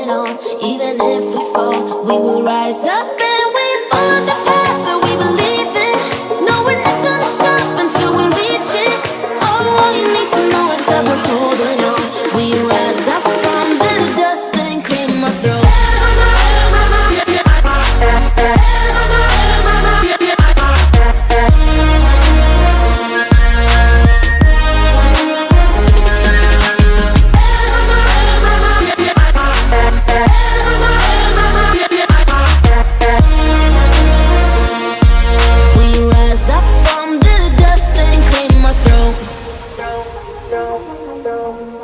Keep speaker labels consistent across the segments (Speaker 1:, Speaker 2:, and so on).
Speaker 1: holding on. Even if we fall, we will rise up and we follow the path that we believe in. No, we're not gonna stop until we reach it. Oh, all you need to know is that we're holding on. We rise up from the dust and clear my throat.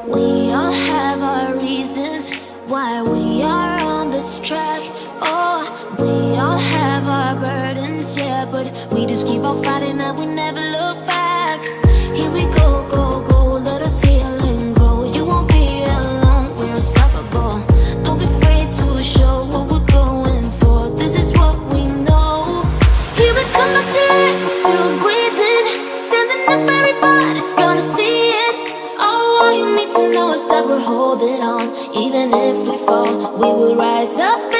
Speaker 1: We all have our reasons why we are on this track. Oh, we all have our burdens, yeah, but we just keep on fighting and we never look back. Here we go, go, go, let us heal and grow. You won't be alone, we're unstoppable. Don't be afraid to show what we're going for. This is what we know. Here we come back to life, we're still breathing. Standing up, everybody's gonna see it. All you need to know is that we're holding on. Even if we fall, we will rise up.